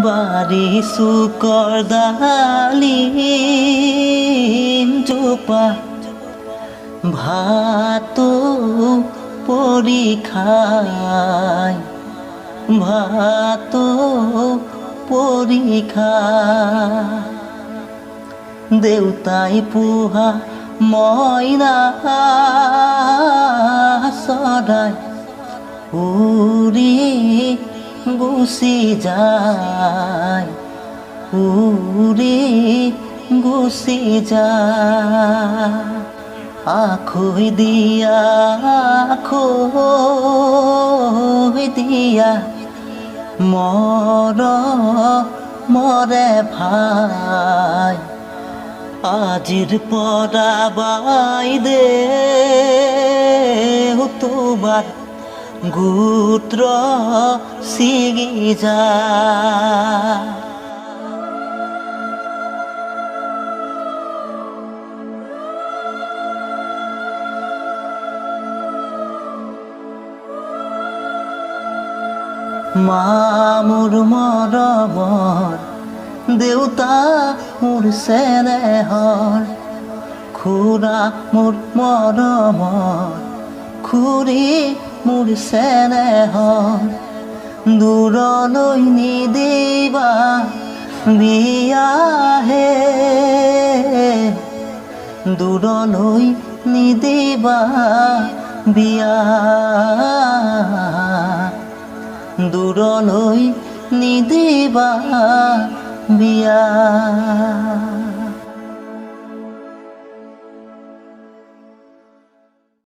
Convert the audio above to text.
বাড়ি শুকর ডালিম জোপা ভাত পরীক্ষায় ভাত পরীক্ষা দেউতাই পোহা ময়না চৰাই উৰি গুচি যায় উৰি গুচি যায় আখৈ দিয়া মৰে ভাই আজিৰ পৰা বাইদে তোমাৰ গোত্ৰ ছিগি যায় মা মোৰ মৰমৰ দেউতা মোৰ চেনেহৰ খুৰা মোৰ মৰমৰ খুৰী মোৰ চেনেহৰ দূৰলৈ নিদিবা বিয়াহে দূৰলৈ নিদিবা বিয়া দূৰলৈ নিদিবা বিয়া